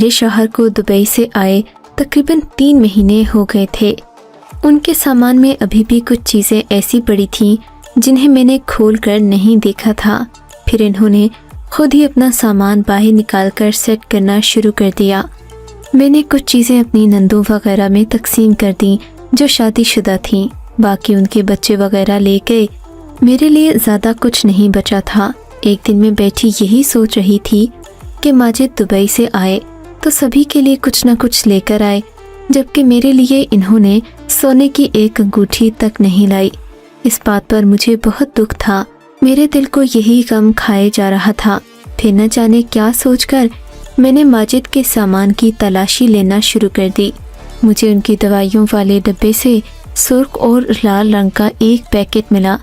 मेरे शौहर को दुबई से आए तकरीबन 3 महीने हो गए थे। उनके सामान में अभी भी कुछ चीज़ें ऐसी पड़ी थीं जिन्हें मैंने खोल कर नहीं देखा था। फिर इन्होंने खुद ही अपना सामान बाहर निकाल कर सेट करना शुरू कर दिया। मैंने कुछ चीज़ें अपनी नंदों वगैरह में तकसीम कर दी जो शादीशुदा थीं। बाकी उनके बच्चे वगैरह ले गए। मेरे लिए ज़्यादा कुछ नहीं बचा था। एक दिन मैं बैठी यही सोच रही थी कि माजिद दुबई से आए तो सभी के लिए कुछ न कुछ लेकर आए, जबकि मेरे लिए इन्होंने सोने की एक अंगूठी तक नहीं लाई। इस बात पर मुझे बहुत दुख था। मेरे दिल को यही गम खाए जा रहा था। फिर न जाने क्या सोचकर मैंने माजिद के सामान की तलाशी लेना शुरू कर दी। मुझे उनकी दवाइयों वाले डब्बे से सुर्ख और लाल रंग का एक पैकेट मिला।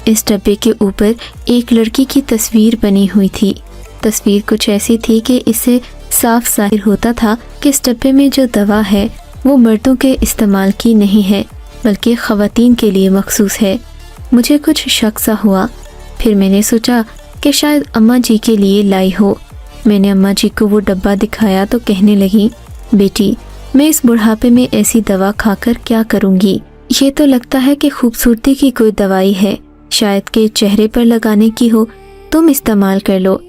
इस डब्बे के ऊपर एक लड़की की तस्वीर बनी हुई थी। तस्वीर कुछ ऐसी थी कि इससे साफ जाहिर होता था कि इस डब्बे में जो दवा है वो मर्दों के इस्तेमाल की नहीं है बल्कि ख़वातीन के लिए मखसूस है। मुझे कुछ शक सा हुआ। फिर मैंने सोचा कि शायद अम्मा जी के लिए लाई हो। मैंने अम्मा जी को वो डब्बा दिखाया तो कहने लगी, बेटी मैं इस बुढ़ापे में ऐसी दवा खाकर क्या करूँगी। ये तो लगता है कि खूबसूरती की कोई दवाई है, शायद के चेहरे पर लगाने की हो, तुम इस्तेमाल कर लो।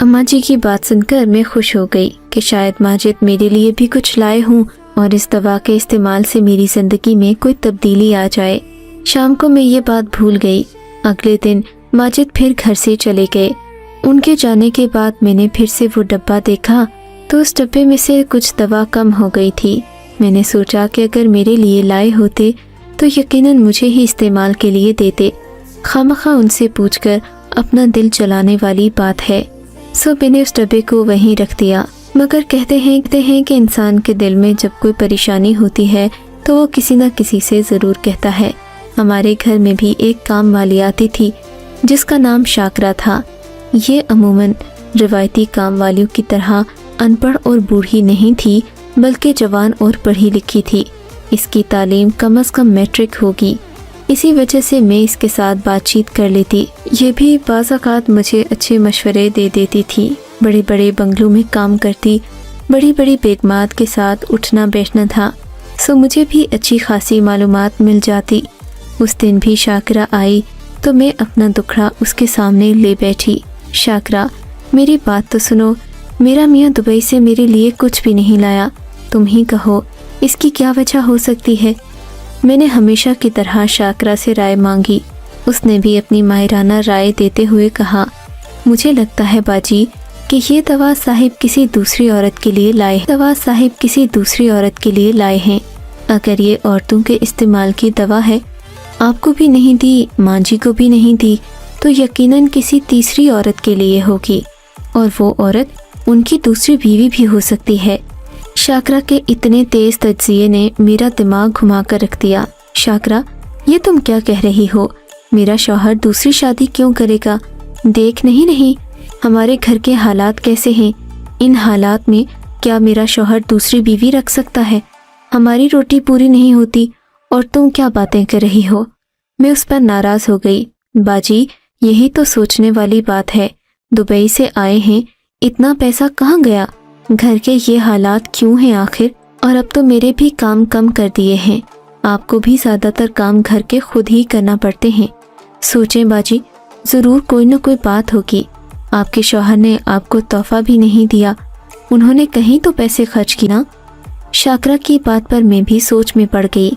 अम्मा जी की बात सुनकर मैं खुश हो गई कि शायद माजिद मेरे लिए भी कुछ लाए हों और इस दवा के इस्तेमाल से मेरी ज़िंदगी में कोई तब्दीली आ जाए। शाम को मैं ये बात भूल गई। अगले दिन माजिद फिर घर से चले गए। उनके जाने के बाद मैंने फिर से वो डब्बा देखा तो उस डब्बे में से कुछ दवा कम हो गई थी। मैंने सोचा कि अगर मेरे लिए लाए होते तो यकीनन मुझे ही इस्तेमाल के लिए देते। खामखा उनसे पूछकर अपना दिल चलाने वाली बात है। सो मैंने उस डब्बे को वहीं रख दिया। मगर कहते हैं कि इंसान के दिल में जब कोई परेशानी होती है तो वो किसी न किसी से ज़रूर कहता है। हमारे घर में भी एक काम वाली आती थी जिसका नाम शाकरा था। ये अमूमन रिवायती काम वालियों की तरह अनपढ़ और बूढ़ी नहीं थी बल्कि जवान और पढ़ी लिखी थी। इसकी तालीम कम से कम मैट्रिक होगी। इसी वजह से मैं इसके साथ बातचीत कर लेती। ये भी बाज़ औक़ात मुझे अच्छे मशवरे दे देती थी। बड़े बड़े बंगलों में काम करती, बड़ी बड़ी बेगमात के साथ उठना बैठना था, सो मुझे भी अच्छी खासी मालूमात मिल जाती। उस दिन भी शाकरा आई तो मैं अपना दुखड़ा उसके सामने ले बैठी। शाकरा मेरी बात तो सुनो, मेरा मियाँ दुबई से मेरे लिए कुछ भी नहीं लाया। तुम ही कहो इसकी क्या वजह हो सकती है। मैंने हमेशा की तरह शाकरा से राय मांगी। उसने भी अपनी माहिराना राय देते हुए कहा, मुझे लगता है बाजी कि ये दवा साहिब किसी दूसरी औरत के लिए लाए हैं। अगर ये औरतों के इस्तेमाल की दवा है, आपको भी नहीं दी, माँ जी को भी नहीं दी, तो यकीनन किसी तीसरी औरत के लिए होगी और वो औरत उनकी दूसरी बीवी भी हो सकती है। शाकरा के इतने तेज तज्जिये ने मेरा दिमाग घुमा कर रख दिया। शाकरा ये तुम क्या कह रही हो? मेरा शौहर दूसरी शादी क्यों करेगा? देख नहीं हमारे घर के हालात कैसे हैं। इन हालात में क्या मेरा शौहर दूसरी बीवी रख सकता है? हमारी रोटी पूरी नहीं होती और तुम क्या बातें कर रही हो? मैं उस पर नाराज हो गई। बाजी यही तो सोचने वाली बात है। दुबई से आए हैं, इतना पैसा कहाँ गया? घर के ये हालात क्यों हैं आखिर? और अब तो मेरे भी काम कम कर दिए हैं। आपको भी ज़्यादातर काम घर के खुद ही करना पड़ते हैं। सोचें बाजी, ज़रूर कोई न कोई बात होगी। आपके शौहर ने आपको तोहफा भी नहीं दिया, उन्होंने कहीं तो पैसे खर्च किए ना। शाकरा की बात पर मैं भी सोच में पड़ गई।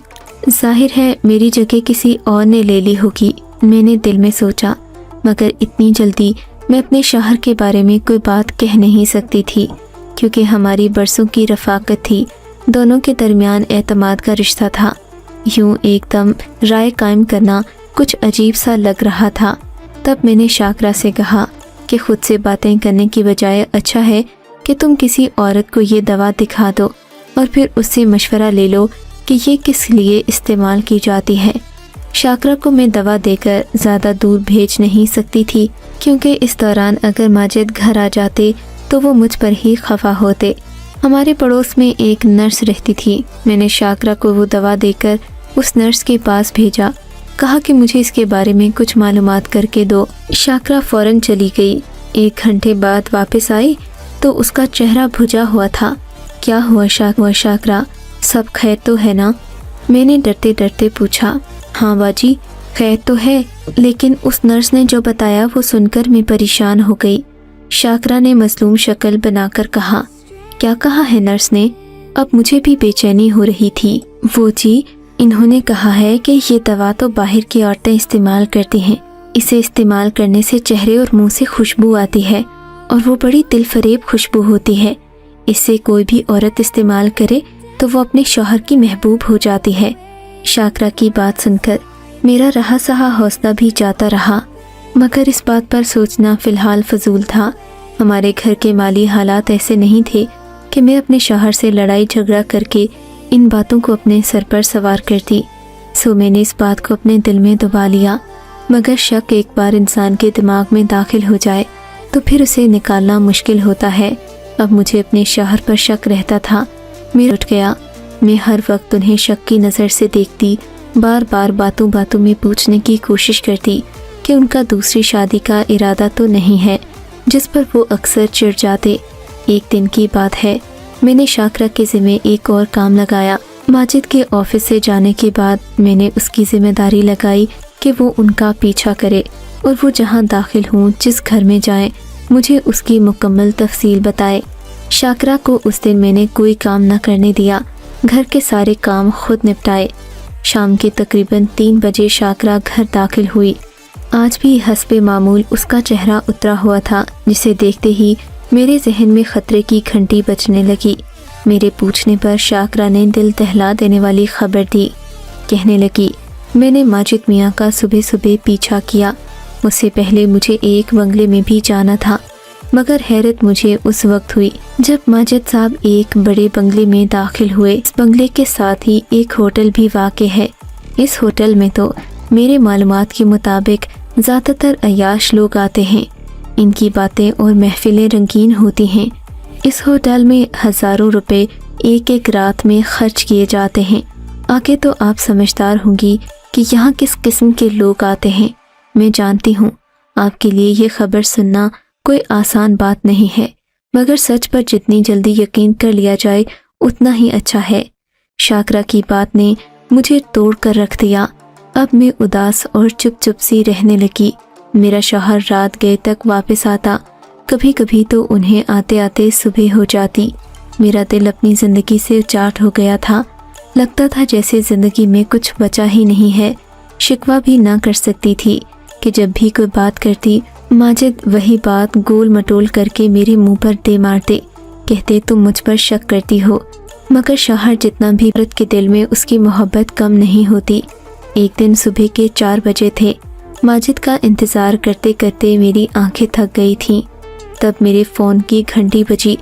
जाहिर है मेरी जगह किसी और ने ले ली होगी, मैंने दिल में सोचा। मगर इतनी जल्दी मैं अपने शौहर के बारे में कोई बात कह नहीं सकती थी, क्योंकि हमारी बरसों की रफ़ाकत थी। दोनों के दरमियान एतमाद का रिश्ता था। यूं एकदम राय कायम करना कुछ अजीब सा लग रहा था। तब मैंने शाकरा से कहा कि खुद से बातें करने की बजाय अच्छा है कि तुम किसी औरत को ये दवा दिखा दो और फिर उससे मशवरा ले लो कि ये किस लिए इस्तेमाल की जाती है। शाकरा को मैं दवा देकर ज़्यादा दूर भेज नहीं सकती थी, क्योंकि इस दौरान अगर माजिद घर आ जाते तो वो मुझ पर ही खफा होते। हमारे पड़ोस में एक नर्स रहती थी। मैंने शाकरा को वो दवा देकर उस नर्स के पास भेजा, कहा कि मुझे इसके बारे में कुछ मालूमात करके दो। शाकरा फ़ौरन चली गई। 1 घंटे बाद वापस आई तो तो उसका चेहरा भुजा हुआ था। क्या हुआ शाकरा, सब खैर तो है ना? मैंने डरते डरते पूछा। हाँ बाजी, खैर तो है, लेकिन उस नर्स ने जो बताया वो सुनकर मैं परेशान हो गई। शाकरा ने मजलूम शक्ल बनाकर कहा। क्या कहा है नर्स ने? अब मुझे भी बेचैनी हो रही थी। वो जी, इन्होंने कहा है कि ये दवा तो बाहर की औरतें इस्तेमाल करती हैं। इसे इस्तेमाल करने से चेहरे और मुंह से खुशबू आती है और वो बड़ी दिलफरेब खुशबू होती है। इसे कोई भी औरत इस्तेमाल करे तो वो अपने शौहर की महबूब हो जाती है। शाकरा की बात सुनकर मेरा रहा सहा हौसला भी जाता रहा, मगर इस बात पर सोचना फ़िलहाल फजूल था। हमारे घर के माली हालात ऐसे नहीं थे कि मैं अपने शौहर से लड़ाई झगड़ा करके इन बातों को अपने सर पर सवार करती। सो मैंने इस बात को अपने दिल में दबा लिया, मगर शक एक बार इंसान के दिमाग में दाखिल हो जाए तो फिर उसे निकालना मुश्किल होता है। अब मुझे अपने शौहर पर शक रहता था। मैं उठ गया। मैं हर वक्त उन्हें शक की नज़र से देखती, बार बार बातों बातों में पूछने की कोशिश करती कि उनका दूसरी शादी का इरादा तो नहीं है, जिस पर वो अक्सर चिढ़ जाते। एक दिन की बात है, मैंने शाकरा के ज़िम्मे एक और काम लगाया। माजिद के ऑफिस से जाने के बाद मैंने उसकी जिम्मेदारी लगाई कि वो उनका पीछा करे और वो जहाँ दाखिल हों, जिस घर में जाएं, मुझे उसकी मुकम्मल तफसील बताए। शाकरा को उस दिन मैंने कोई काम न करने दिया, घर के सारे काम खुद निपटाए। शाम के तकरीबन 3 बजे शाकरा घर दाखिल हुई। आज भी हस्बे मामूल उसका चेहरा उतरा हुआ था, जिसे देखते ही मेरे जहन में खतरे की घंटी बजने लगी। मेरे पूछने पर शाकरा ने दिल दहला देने वाली खबर दी। कहने लगी, मैंने माजिद मियाँ का सुबह सुबह पीछा किया। उससे पहले मुझे एक बंगले में भी जाना था, मगर हैरत मुझे उस वक्त हुई जब माजिद साहब एक बड़े बंगले में दाखिल हुए। इस बंगले के साथ ही एक होटल भी वाक़े है। इस होटल में तो मेरे मालूमात के मुताबिक ज़्यादातर अय्याश लोग आते हैं। इनकी बातें और महफिलें रंगीन होती हैं। इस होटल में हज़ारों रुपए एक एक रात में खर्च किए जाते हैं। आगे तो आप समझदार होंगी कि यहाँ किस किस्म के लोग आते हैं। मैं जानती हूँ आपके लिए ये खबर सुनना कोई आसान बात नहीं है, मगर सच पर जितनी जल्दी यकीन कर लिया जाए उतना ही अच्छा है। शाकरा की बात ने मुझे तोड़ कर रख दिया। अब मैं उदास और चुप चुप सी रहने लगी। मेरा शौहर रात गए तक वापस आता, कभी कभी तो उन्हें आते आते सुबह हो जाती। मेरा दिल अपनी ज़िंदगी से उचाट हो गया था। लगता था जैसे ज़िंदगी में कुछ बचा ही नहीं है। शिकवा भी ना कर सकती थी कि जब भी कोई बात करती, माजिद वही बात गोल मटोल करके मेरे मुंह पर दे मारते। कहते तुम मुझ पर शक करती हो, मगर शौहर जितना भी औरत के दिल में उसकी मोहब्बत कम नहीं होती। एक दिन सुबह के 4 बजे थे। माजिद का इंतज़ार करते करते मेरी आंखें थक गई थीं। तब मेरे फ़ोन की घंटी बजी।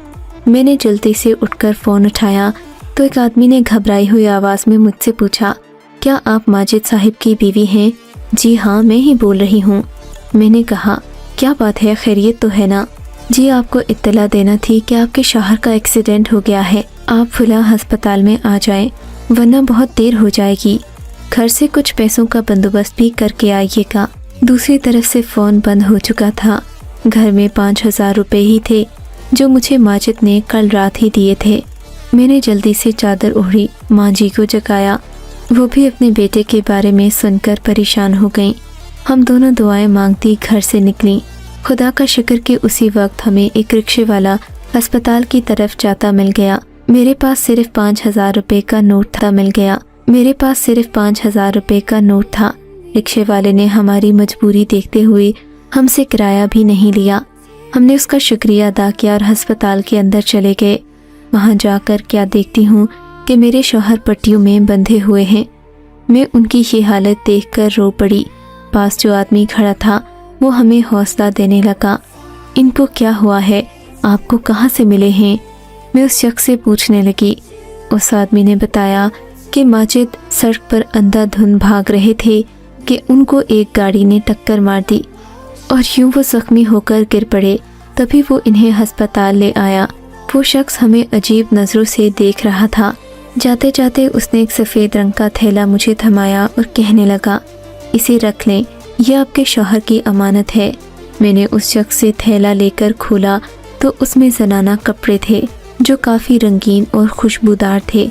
मैंने जल्दी से उठकर फ़ोन उठाया तो एक आदमी ने घबराई हुई आवाज़ में मुझसे पूछा, क्या आप माजिद साहिब की बीवी हैं? जी हाँ, मैं ही बोल रही हूँ। मैंने कहा, क्या बात है, खैरियत तो है ना? जी, आपको इत्तला देना थी कि आपके शौहर का एक्सीडेंट हो गया है। आप फुला अस्पताल में आ जाएं, वरना बहुत देर हो जाएगी। घर से कुछ पैसों का बंदोबस्त भी करके आइएगा। दूसरी तरफ से फ़ोन बंद हो चुका था। घर में 5000 रुपये ही थे जो मुझे माजिद ने कल रात ही दिए थे। मैंने जल्दी से चादर ओढ़ी, माँ जी को जगाया। वो भी अपने बेटे के बारे में सुनकर परेशान हो गईं। हम दोनों दुआएं मांगती घर से निकलीं। खुदा का शुक्र कि उसी वक्त हमें एक रिक्शे वाला अस्पताल की तरफ जाता मिल गया। मेरे पास सिर्फ 5000 रुपये का नोट था। रिक्शे वाले ने हमारी मजबूरी देखते हुए हमसे किराया भी नहीं लिया। हमने उसका शुक्रिया अदा किया और अस्पताल के अंदर चले गए। वहाँ जाकर क्या देखती हूँ कि मेरे शौहर पट्टियों में बंधे हुए हैं। मैं उनकी ये हालत देखकर रो पड़ी। पास जो आदमी खड़ा था वो हमें हौसला देने लगा। इनको क्या हुआ है? आपको कहाँ से मिले हैं? मैं उस शख्स से पूछने लगी। उस आदमी ने बताया कि माजिद सड़क पर अंधाधुंध भाग रहे थे कि उनको एक गाड़ी ने टक्कर मार दी और यूं वो जख्मी होकर गिर पड़े। तभी वो इन्हें अस्पताल ले आया। वो शख्स हमें अजीब नज़रों से देख रहा था। जाते जाते उसने एक सफ़ेद रंग का थैला मुझे थमाया और कहने लगा, इसे रख लें, यह आपके शौहर की अमानत है। मैंने उस शख्स से थैला लेकर खोला تو اس میں زنانہ کپڑے تھے جو کافی رنگین اور خوشبودار تھے۔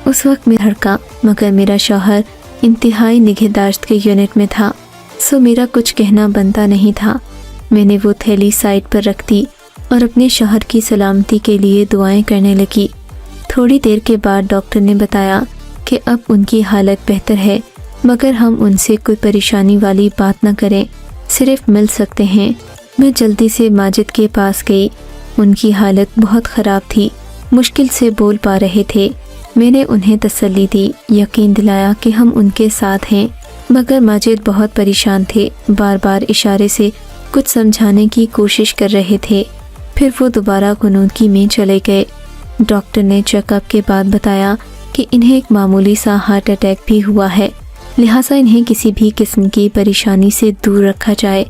اس وقت میں دھڑکا، مگر میرا شوہر انتہائی نگہداشت کے یونٹ میں تھا، سو میرا کچھ کہنا بنتا نہیں تھا۔ میں نے وہ تھیلی سائڈ پر رکھ دی اور اپنے شوہر کی سلامتی کے لیے دعائیں کرنے لگی۔ تھوڑی دیر کے بعد ڈاکٹر نے بتایا کہ اب ان کی حالت بہتر ہے، مگر ہم ان سے کوئی پریشانی والی بات نہ کریں، صرف مل سکتے ہیں۔ میں جلدی سے ماجد کے پاس گئی۔ ان کی حالت بہت خراب تھی، مشکل سے بول پا رہے تھے۔ میں نے انہیں تسلی دی، یقین دلایا کہ ہم ان کے ساتھ ہیں، مگر ماجد بہت پریشان تھے، بار بار اشارے سے کچھ سمجھانے کی کوشش کر رہے تھے۔ پھر وہ دوبارہ غنودگی میں چلے گئے۔ ڈاکٹر نے چیک اپ کے بعد بتایا کہ انہیں ایک معمولی سا ہارٹ اٹیک بھی ہوا ہے، لہٰذا انہیں کسی بھی قسم کی پریشانی سے دور رکھا جائے۔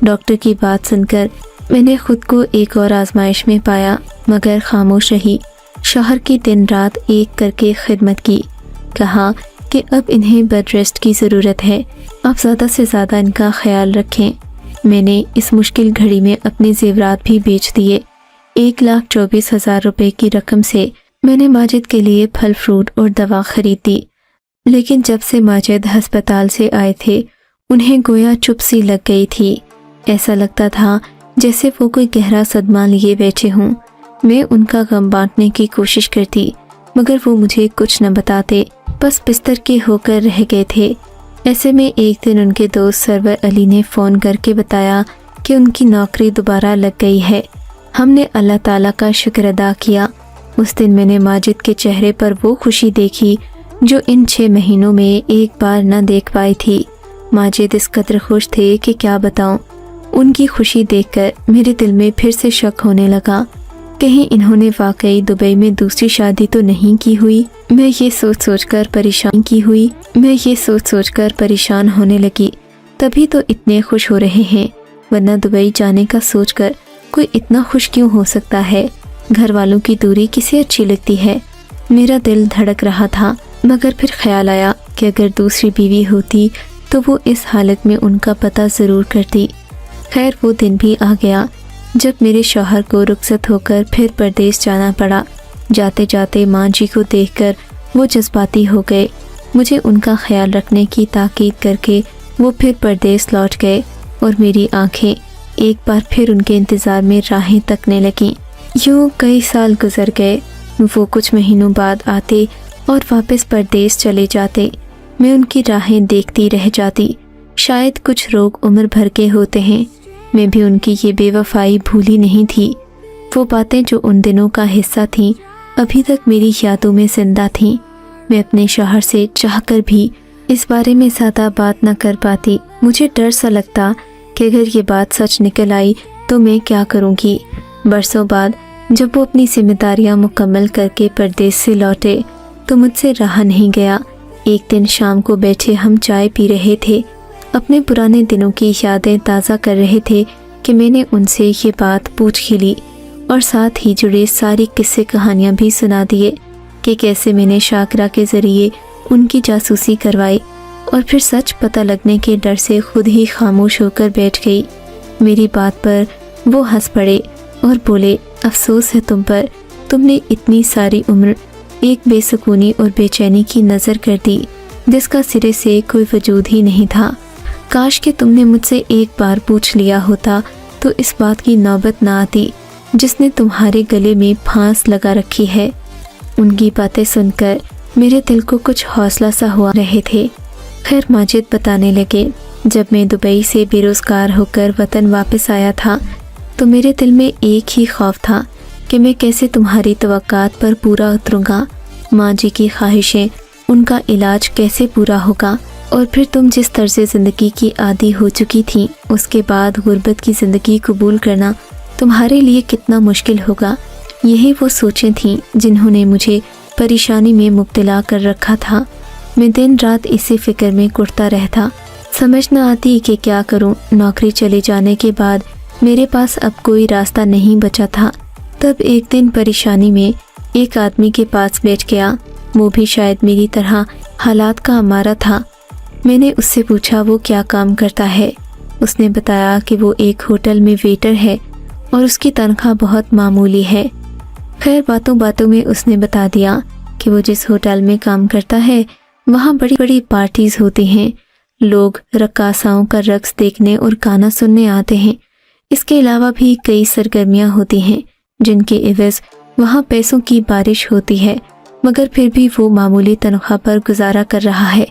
ڈاکٹر کی بات سن کر میں نے خود کو ایک اور آزمائش میں پایا، مگر خاموش رہی۔ شوہر کی دن رات ایک کر کے خدمت کی، کہا کہ اب انہیں بیڈ ریسٹ کی ضرورت ہے، آپ زیادہ سے زیادہ ان کا خیال رکھیں۔ میں نے اس مشکل گھڑی میں اپنے زیورات بھی بیچ دیے۔ 1,24,000 روپے کی رقم سے میں نے ماجد کے لیے پھل فروٹ اور دوا خرید دی، لیکن جب سے ماجد ہسپتال سے آئے تھے انہیں گویا چپ سی لگ گئی تھی۔ ایسا لگتا تھا جیسے وہ کوئی گہرا صدمہ لیے بیٹھے ہوں۔ میں ان کا غم بانٹنے کی کوشش کرتی، مگر وہ مجھے کچھ نہ بتاتے، بس بستر کے ہو کر رہ گئے تھے۔ ایسے میں ایک دن ان کے دوست سرور علی نے فون کر کے بتایا کہ ان کی نوکری دوبارہ لگ گئی ہے۔ ہم نے اللہ تعالیٰ کا شکر ادا کیا۔ اس دن میں نے ماجد کے چہرے پر وہ خوشی دیکھی جو ان 6 مہینوں میں ایک بار نہ دیکھ پائی تھی۔ ماجد اس قدر خوش تھے کہ کیا بتاؤں۔ ان کی خوشی دیکھ کر میرے دل میں پھر سے شک ہونے لگا، کہیں انہوں نے واقعی دبئی میں دوسری شادی تو نہیں کی ہوئی۔ میں یہ سوچ سوچ کر پریشان ہونے لگی۔ تبھی تو اتنے خوش ہو رہے ہیں، ورنہ دبئی جانے کا سوچ کر کوئی اتنا خوش کیوں ہو سکتا ہے؟ گھر والوں کی دوری کسے اچھی لگتی ہے؟ میرا دل دھڑک رہا تھا، مگر پھر خیال آیا کہ اگر دوسری بیوی ہوتی تو وہ اس حالت میں ان کا پتہ ضرور کرتی۔ خیر وہ دن بھی آ گیا جب میرے شوہر کو رخصت ہو کر پھر پردیس جانا پڑا۔ جاتے جاتے ماں جی کو دیکھ کر وہ جذباتی ہو گئے۔ مجھے ان کا خیال رکھنے کی تاکید کر کے وہ پھر پردیس لوٹ گئے، اور میری آنکھیں ایک بار پھر ان کے انتظار میں راہیں تکنے لگیں۔ یوں کئی سال گزر گئے۔ وہ کچھ مہینوں بعد آتے اور واپس پردیس چلے جاتے۔ میں ان کی راہیں دیکھتی رہ جاتی۔ شاید کچھ لوگ عمر بھر کے ہوتے ہیں، میں بھی ان کی یہ بے وفائی بھولی نہیں تھی۔ وہ باتیں جو ان دنوں کا حصہ تھیں ابھی تک میری یادوں میں زندہ تھیں۔ میں اپنے شوہر سے چاہ کر بھی اس بارے میں زیادہ بات نہ کر پاتی۔ مجھے ڈر سا لگتا کہ اگر یہ بات سچ نکل آئی تو میں کیا کروں گی۔ برسوں بعد جب وہ اپنی ذمہ داریاں مکمل کر کے پردیس سے لوٹے تو مجھ سے رہا نہیں گیا۔ ایک دن شام کو بیٹھے ہم چائے پی رہے تھے، اپنے پرانے دنوں کی یادیں تازہ کر رہے تھے کہ میں نے ان سے یہ بات پوچھ ہی لی، اور ساتھ ہی جڑے ساری قصے کہانیاں بھی سنا دیے کہ کیسے میں نے شاکرہ کے ذریعے ان کی جاسوسی کروائی، اور پھر سچ پتہ لگنے کے ڈر سے خود ہی خاموش ہو کر بیٹھ گئی۔ میری بات پر وہ ہنس پڑے اور بولے، افسوس ہے تم پر، تم نے اتنی ساری عمر ایک بے سکونی اور بے چینی کی نظر کر دی جس کا سرے سے کوئی وجود ہی نہیں تھا۔ کاش کہ تم نے مجھ سے ایک بار پوچھ لیا ہوتا تو اس بات کی نوبت نہ آتی جس نے تمہارے گلے میں پھانس لگا رکھی ہے۔ ان کی باتیں سن کر میرے دل کو کچھ حوصلہ سا ہوا رہے تھے۔ خیر ماجد بتانے لگے، جب میں دبئی سے بے روزگار ہو کر وطن واپس آیا تھا تو میرے دل میں ایک ہی خوف تھا کہ میں کیسے تمہاری توقعات پر پورا اتروں گا، ماں جی کی خواہشیں، ان کا علاج کیسے پورا ہوگا، اور پھر تم جس طرز زندگی کی عادی ہو چکی تھی اس کے بعد غربت کی زندگی قبول کرنا تمہارے لیے کتنا مشکل ہوگا۔ یہی وہ سوچیں تھیں جنہوں نے مجھے پریشانی میں مبتلا کر رکھا تھا۔ میں دن رات اسی فکر میں کٹتا رہتا، سمجھ نہ آتی کہ کیا کروں۔ نوکری چلے جانے کے بعد میرے پاس اب کوئی راستہ نہیں بچا تھا۔ تب ایک دن پریشانی میں ایک آدمی کے پاس بیٹھ گیا، وہ بھی شاید میری طرح حالات کا ہمارا تھا۔ میں نے اس سے پوچھا وہ کیا کام کرتا ہے۔ اس نے بتایا کہ وہ ایک ہوٹل میں ویٹر ہے اور اس کی تنخواہ بہت معمولی ہے۔ خیر باتوں باتوں میں اس نے بتا دیا کہ وہ جس ہوٹل میں کام کرتا ہے وہاں بڑی بڑی پارٹیز ہوتی ہیں، لوگ رقاصاؤں کا رقص دیکھنے اور گانا سننے آتے ہیں۔ اس کے علاوہ بھی کئی سرگرمیاں ہوتی ہیں جن کے عوض وہاں پیسوں کی بارش ہوتی ہے، مگر پھر بھی وہ معمولی تنخواہ پر گزارا کر رہا ہے۔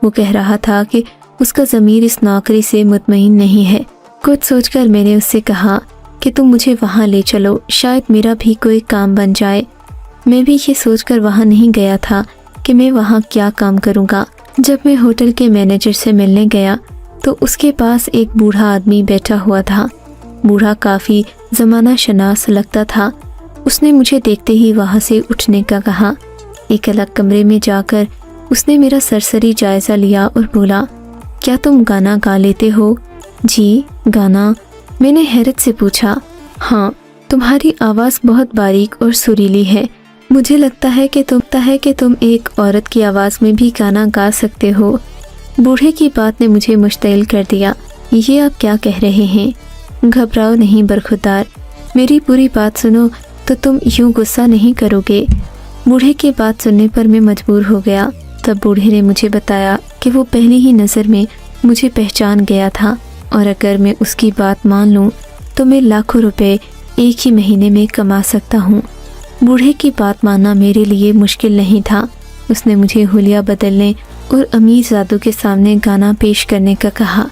وہ کہہ رہا تھا کہ اس کا ضمیر اس نوکری سے مطمئن نہیں ہے۔ کچھ سوچ کر میں نے اس سے کہا کہ تم مجھے وہاں لے چلو، شاید میرا بھی کوئی کام بن جائے۔ میں بھی یہ سوچ کر وہاں نہیں گیا تھا کہ میں وہاں کیا کام کروں گا۔ جب میں ہوٹل کے مینیجر سے ملنے گیا تو اس کے پاس ایک بوڑھا آدمی بیٹھا ہوا تھا۔ بوڑھا کافی زمانہ شناس لگتا تھا۔ اس نے مجھے دیکھتے ہی وہاں سے اٹھنے کا کہا۔ ایک الگ کمرے میں جا کر اس نے میرا سرسری جائزہ لیا اور بولا، کیا تم گانا گا لیتے ہو؟ جی گانا؟ میں نے حیرت سے پوچھا۔ ہاں، تمہاری آواز بہت باریک اور سریلی ہے، مجھے لگتا ہے کہ تم ایک عورت کی آواز میں بھی گانا گا سکتے ہو۔ بوڑھے کی بات نے مجھے مشتعل کر دیا۔ یہ آپ کیا کہہ رہے ہیں؟ گھبراؤ نہیں برخودار، میری پوری بات سنو تو تم یوں غصہ نہیں کرو گے۔ بوڑھے کی بات سننے پر میں مجبور ہو گیا۔ تب بوڑھے نے مجھے بتایا کہ وہ پہلی ہی نظر میں مجھے پہچان گیا تھا، اور اگر میں اس کی بات مان لوں تو میں لاکھوں روپے ایک ہی مہینے میں کما سکتا ہوں۔ بوڑھے کی بات ماننا میرے لیے مشکل نہیں تھا۔ اس نے مجھے حلیہ بدلنے اور امیر زادوں کے سامنے گانا پیش کرنے کا کہا،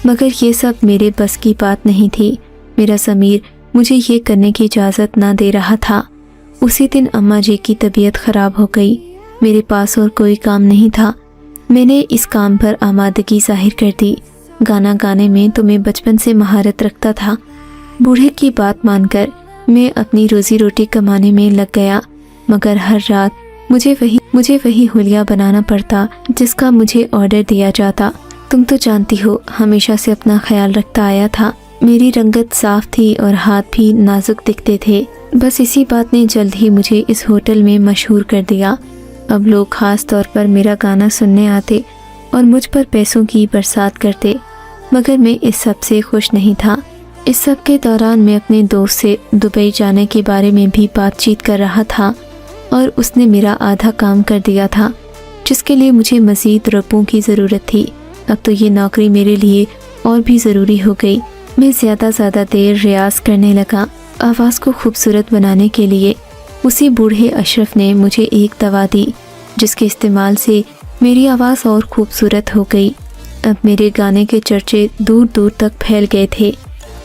مگر یہ سب میرے بس کی بات نہیں تھی۔ میرا ضمیر مجھے یہ کرنے کی اجازت نہ دے رہا تھا۔ اسی دن اماں جی کی طبیعت خراب ہو گئی۔ میرے پاس اور کوئی کام نہیں تھا۔ میں نے اس کام پر آمادگی ظاہر کر دی۔ گانا گانے میں تو میں بچپن سے مہارت رکھتا تھا۔ بوڑھے کی بات مان کر میں اپنی روزی روٹی کمانے میں لگ گیا، مگر ہر رات مجھے وہی حلیہ بنانا پڑتا جس کا مجھے آرڈر دیا جاتا۔ تم تو جانتی ہو، ہمیشہ سے اپنا خیال رکھتا آیا تھا۔ میری رنگت صاف تھی اور ہاتھ بھی نازک دکھتے تھے۔ بس اسی بات نے جلد ہی مجھے اس ہوٹل میں مشہور کر دیا۔ اب لوگ خاص طور پر میرا گانا سننے آتے اور مجھ پر پیسوں کی برسات کرتے، مگر میں اس سب سے خوش نہیں تھا۔ اس سب کے دوران میں اپنے دوست سے دبئی جانے کے بارے میں بھی بات چیت کر رہا تھا، اور اس نے میرا آدھا کام کر دیا تھا جس کے لیے مجھے مزید روپوں کی ضرورت تھی۔ اب تو یہ نوکری میرے لیے اور بھی ضروری ہو گئی۔ میں زیادہ دیر ریاض کرنے لگا، آواز کو خوبصورت بنانے کے لیے۔ اسی بوڑھے اشرف نے مجھے ایک دوا دی جس کے استعمال سے میری آواز اور خوبصورت ہو گئی۔ اب میرے گانے کے چرچے دور دور تک پھیل گئے تھے۔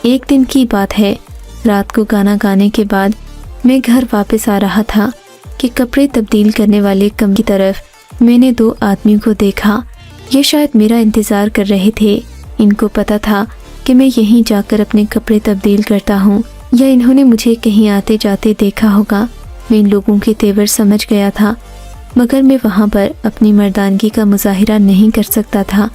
ایک دن کی بات ہے، رات کو گانا گانے کے بعد میں گھر واپس آ رہا تھا کہ کپڑے تبدیل کرنے والے کمرے کی طرف میں نے دو آدمیوں کو دیکھا۔ یہ شاید میرا انتظار کر رہے تھے۔ ان کو پتہ تھا کہ میں یہیں جا کر اپنے کپڑے تبدیل کرتا ہوں، یا انہوں نے مجھے کہیں آتے جاتے دیکھا ہوگا۔ میں ان لوگوں کے تیور سمجھ گیا تھا، مگر میں وہاں پر اپنی مردانگی کا مظاہرہ نہیں کر سکتا تھا،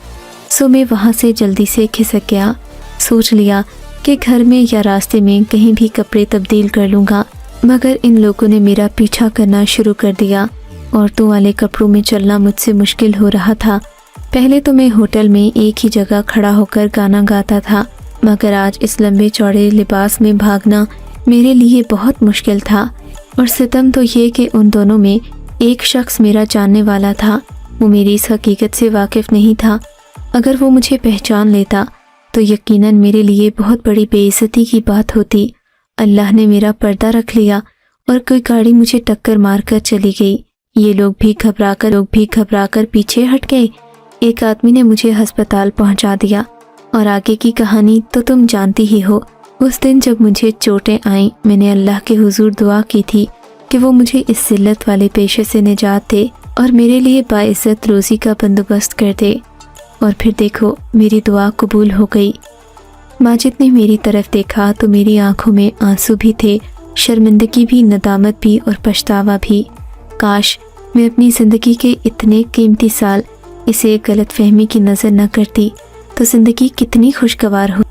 سو میں وہاں سے جلدی سے کھسک گیا۔ سوچ لیا کہ گھر میں یا راستے میں کہیں بھی کپڑے تبدیل کر لوں گا، مگر ان لوگوں نے میرا پیچھا کرنا شروع کر دیا۔ عورتوں والے کپڑوں میں چلنا مجھ سے مشکل ہو رہا تھا۔ پہلے تو میں ہوٹل میں ایک ہی جگہ کھڑا ہو کر گانا گاتا تھا، مگر آج اس لمبے چوڑے لباس میں بھاگنا میرے لیے بہت مشکل تھا۔ اور ستم تو یہ کہ ان دونوں میں ایک شخص میرا جاننے والا تھا، وہ میری اس حقیقت سے واقف نہیں تھا۔ اگر وہ مجھے پہچان لیتا تو یقیناً میرے لیے بہت بڑی بے عزتی کی بات ہوتی۔ اللہ نے میرا پردہ رکھ لیا اور کوئی گاڑی مجھے ٹکر مار کر چلی گئی۔ یہ لوگ بھی گھبرا کر پیچھے ہٹ گئے۔ ایک آدمی نے مجھے ہسپتال پہنچا دیا، اور آگے کی کہانی تو تم جانتی ہی ہو۔ اس دن جب مجھے چوٹیں آئیں، میں نے اللہ کے حضور دعا کی تھی کہ وہ مجھے اس ذلت والے پیشے سے نجات دے اور میرے لیے باعزت روزی کا بندوبست کر دے۔ اور پھر دیکھو، میری دعا قبول ہو گئی۔ ماجد نے میری طرف دیکھا تو میری آنکھوں میں آنسو بھی تھے، شرمندگی بھی، ندامت بھی اور پچھتاوا بھی۔ کاش میں اپنی زندگی کے اتنے قیمتی سال اسے غلط فہمی کی نظر نہ کرتی تو زندگی کتنی خوشگوار ہو۔